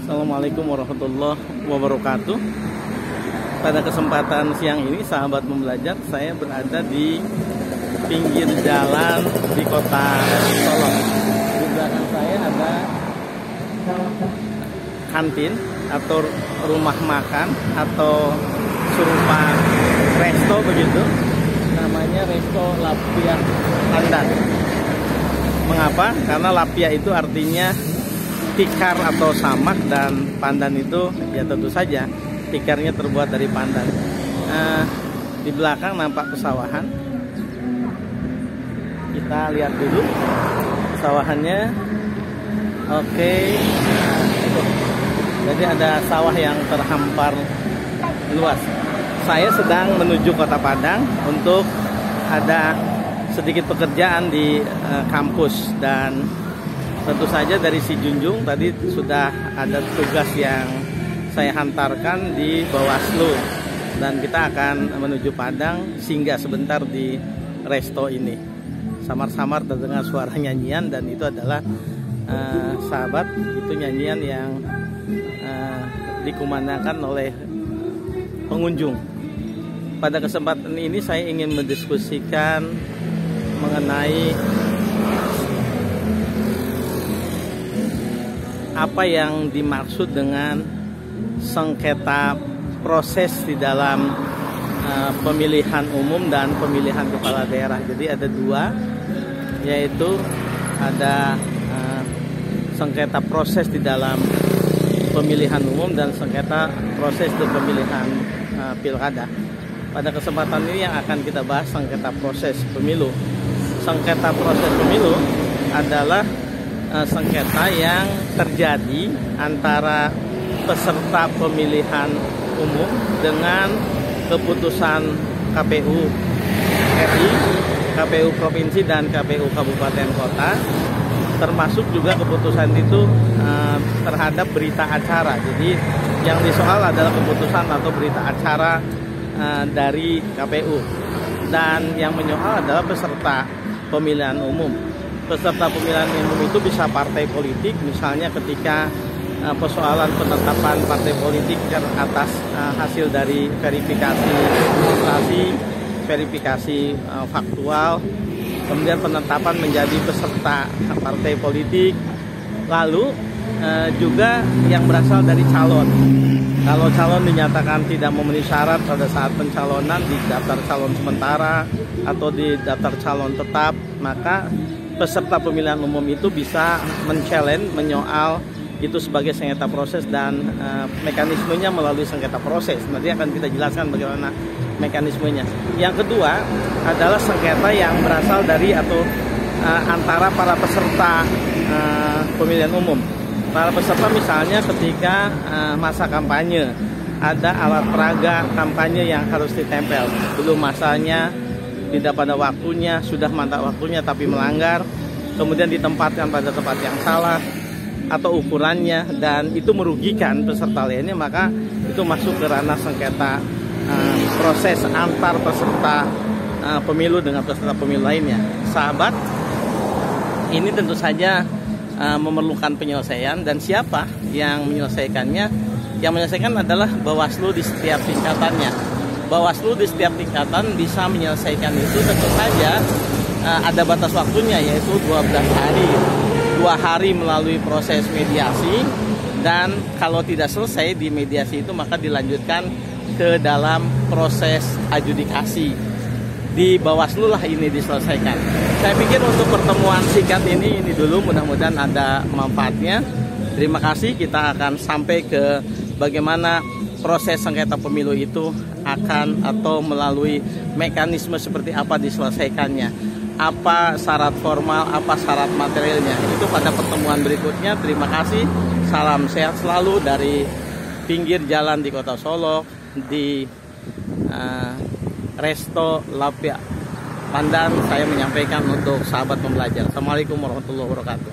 Assalamualaikum warahmatullahi wabarakatuh. Pada kesempatan siang ini, sahabat pembelajar, saya berada di pinggir jalan di kota Solo. Di belakang saya ada kantin atau rumah makan atau serupa resto begitu. Namanya Resto Lapia Pandan. Mengapa? Karena Lapia itu artinya tikar atau samak, dan pandan itu ya tentu saja tikarnya terbuat dari pandan. Di belakang nampak pesawahan. Kita lihat dulu pesawahannya. Oke. Jadi ada sawah yang terhampar luas. Saya sedang menuju Kota Padang untuk ada sedikit pekerjaan di kampus, dan tentu saja dari Si Junjung tadi sudah ada tugas yang saya hantarkan di Bawaslu, dan kita akan menuju Padang, singgah sebentar di resto ini. Samar-samar terdengar suara nyanyian, dan itu adalah sahabat, itu nyanyian yang dikumandangkan oleh pengunjung. Pada kesempatan ini saya ingin mendiskusikan mengenai apa yang dimaksud dengan sengketa proses di dalam pemilihan umum dan pemilihan kepala daerah. Jadi ada dua, yaitu ada sengketa proses di dalam pemilihan umum dan sengketa proses di pemilihan pilkada. Pada kesempatan ini yang akan kita bahas sengketa proses pemilu. Sengketa proses pemilu adalah sengketa yang terjadi antara peserta pemilihan umum dengan keputusan KPU RI, KPU Provinsi, dan KPU Kabupaten Kota, termasuk juga keputusan itu terhadap berita acara. Jadi yang disoal adalah keputusan atau berita acara dari KPU, dan yang menyoal adalah peserta pemilihan umum. Peserta pemilihan umum itu bisa partai politik, misalnya ketika persoalan penetapan partai politik atas hasil dari verifikasi administrasi, verifikasi faktual, kemudian penetapan menjadi peserta partai politik, lalu juga yang berasal dari calon. Kalau calon dinyatakan tidak memenuhi syarat pada saat pencalonan di daftar calon sementara atau di daftar calon tetap, maka peserta pemilihan umum itu bisa men-challenge, menyoal itu sebagai sengketa proses, dan mekanismenya melalui sengketa proses. Nanti akan kita jelaskan bagaimana mekanismenya. Yang kedua adalah sengketa yang berasal dari atau antara para peserta pemilihan umum. Para peserta misalnya ketika masa kampanye, ada alat peraga kampanye yang harus ditempel. Belum masanya, tidak pada waktunya, sudah mantap waktunya tapi melanggar, kemudian ditempatkan pada tempat yang salah atau ukurannya, dan itu merugikan peserta lainnya, maka itu masuk ke ranah sengketa proses antar peserta pemilu dengan peserta pemilu lainnya. Sahabat, ini tentu saja memerlukan penyelesaian, dan siapa yang menyelesaikannya? Yang menyelesaikan adalah Bawaslu di setiap tingkatannya. Bawaslu di setiap tingkatan bisa menyelesaikan itu, tentu saja ada batas waktunya, yaitu 12 hari. 2 hari melalui proses mediasi, dan kalau tidak selesai di mediasi itu maka dilanjutkan ke dalam proses adjudikasi. Di Bawaslu lah ini diselesaikan. Saya pikir untuk pertemuan singkat ini dulu, mudah-mudahan ada manfaatnya. Terima kasih. Kita akan sampai ke bagaimana proses sengketa pemilu itu akan atau melalui mekanisme seperti apa diselesaikannya, apa syarat formal, apa syarat materialnya. Itu pada pertemuan berikutnya. Terima kasih. Salam sehat selalu dari pinggir jalan di Kota Solo, di Resto Lapia Pandan. Saya menyampaikan untuk sahabat pembelajar. Assalamualaikum warahmatullahi wabarakatuh.